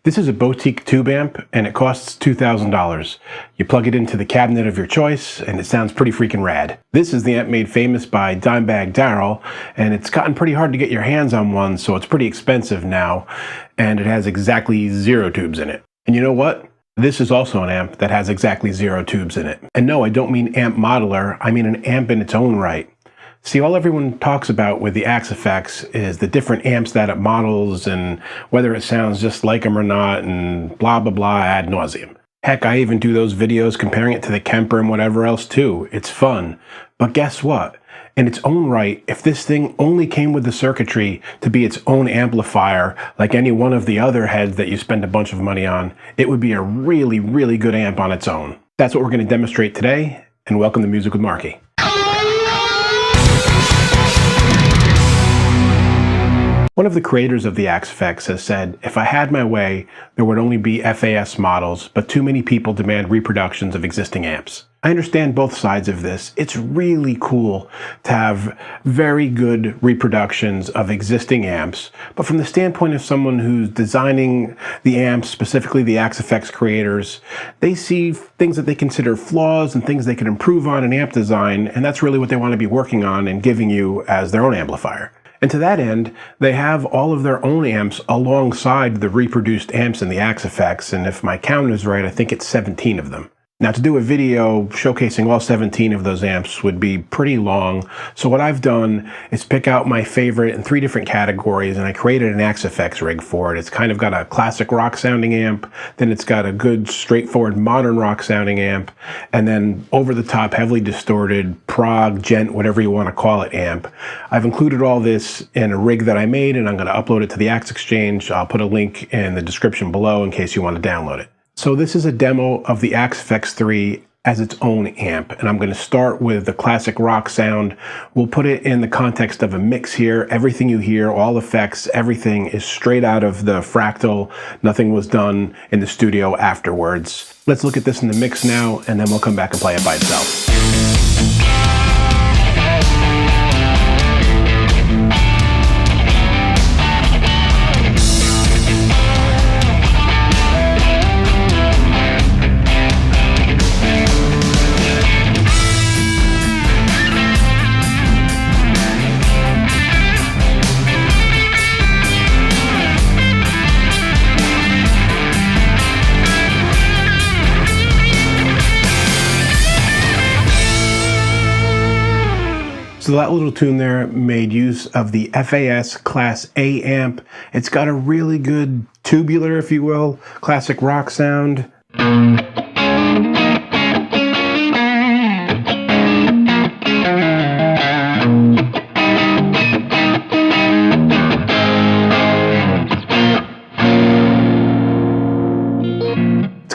This is a boutique tube amp, and it costs $2,000. You plug it into the cabinet of your choice, and it sounds pretty freaking rad. This is the amp made famous by Dimebag Darrell, and it's gotten pretty hard to get your hands on one, so it's pretty expensive now, and it has exactly 0 tubes in it. And you know what? This is also an amp that has exactly 0 tubes in it. And no, I don't mean amp modeler, I mean an amp in its own right. See, all everyone talks about with the Axe FX is the different amps that it models and whether it sounds just like them or not and blah, blah, blah ad nauseum. Heck, I even do those videos comparing it to the Kemper and whatever else too. It's fun. But guess what? In its own right, if this thing only came with the circuitry to be its own amplifier, like any one of the other heads that you spend a bunch of money on, it would be a really, really good amp on its own. That's what we're going to demonstrate today, and welcome to Music with Marky. One of the creators of the Axe FX has said, if I had my way, there would only be FAS models, but too many people demand reproductions of existing amps. I understand both sides of this. It's really cool to have very good reproductions of existing amps, but from the standpoint of someone who's designing the amps, specifically the Axe FX creators, they see things that they consider flaws and things they can improve on in amp design, and that's really what they want to be working on and giving you as their own amplifier. And to that end, they have all of their own amps alongside the reproduced amps in the Axe FX, and if my count is right, I think it's 17 of them. Now, to do a video showcasing all 17 of those amps would be pretty long, so what I've done is pick out my favorite in 3 different categories, and I created an Axe FX rig for it. It's kind of got a classic rock sounding amp, then it's got a good straightforward modern rock sounding amp, and then over the top heavily distorted prog, gent, whatever you want to call it amp. I've included all this in a rig that I made, and I'm going to upload it to the Axe Exchange. I'll put a link in the description below in case you want to download it. So this is a demo of the Axe FX 3 as its own amp, and I'm going to start with the classic rock sound. We'll put it in the context of a mix here. Everything you hear, all effects, everything is straight out of the Fractal. Nothing was done in the studio afterwards. Let's look at this in the mix now, and then we'll come back and play it by itself. So that little tune there made use of the FAS Class A amp. It's got a really good tubular, if you will, classic rock sound.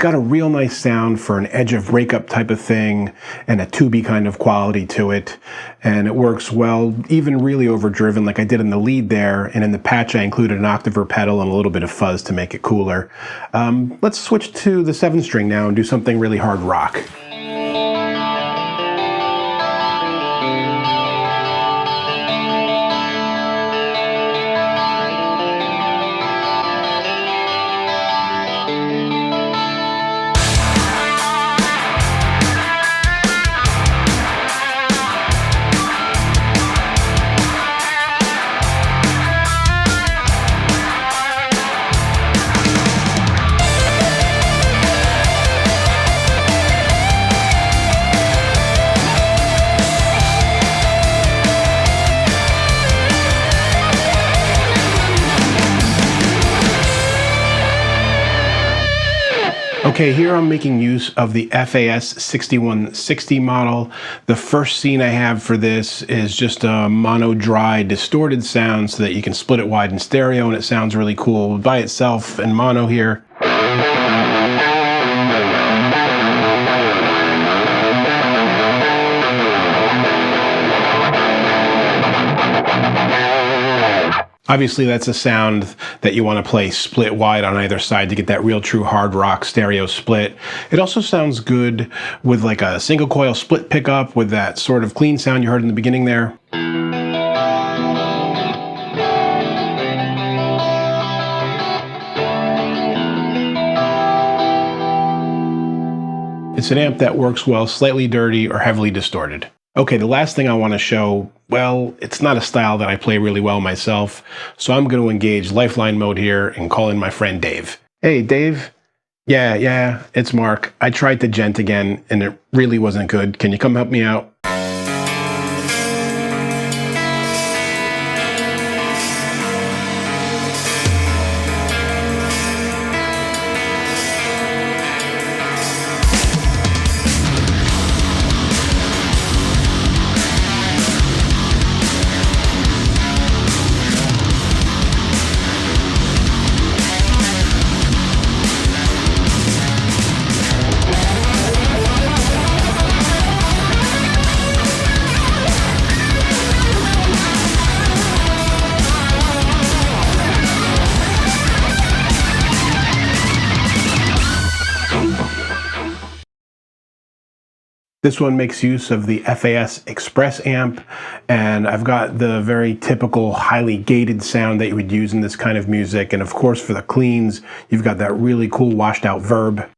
Got a real nice sound for an edge of breakup type of thing and a tubey kind of quality to it, and it works well, even really overdriven like I did in the lead there, and in the patch I included an octaver pedal and a little bit of fuzz to make it cooler. Let's switch to the 7-string now and do something really hard rock. Okay, here I'm making use of the FAS 6160 model. The first scene I have for this is just a mono dry distorted sound so that you can split it wide in stereo and it sounds really cool by itself in mono here. Obviously, that's a sound that you want to play split wide on either side to get that real true hard rock stereo split. It also sounds good with like a single coil split pickup with that sort of clean sound you heard in the beginning there. It's an amp that works well slightly dirty or heavily distorted. Okay, the last thing I want to show, well, it's not a style that I play really well myself, so I'm going to engage Lifeline mode here and call in my friend Dave. Hey, Dave? Yeah, it's Mark. I tried the gent again, and it really wasn't good. Can you come help me out? This one makes use of the FAS Express amp, and I've got the very typical highly gated sound that you would use in this kind of music. And of course, for the cleans, you've got that really cool washed out verb.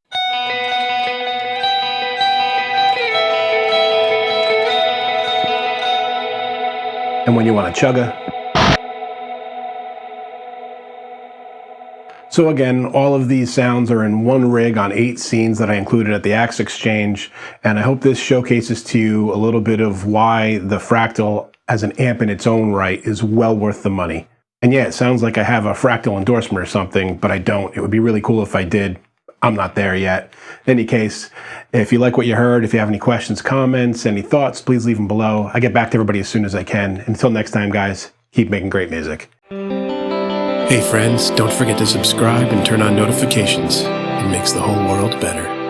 And when you want to chugga. So again, all of these sounds are in one rig on 8 scenes that I included at the Axe Exchange, and I hope this showcases to you a little bit of why the Fractal as an amp in its own right is well worth the money. And yeah, it sounds like I have a Fractal endorsement or something, but I don't. It would be really cool if I did. I'm not there yet. In any case, if you like what you heard, if you have any questions, comments, any thoughts, please leave them below. I get back to everybody as soon as I can. Until next time, guys, keep making great music. Hey friends, don't forget to subscribe and turn on notifications. It makes the whole world better.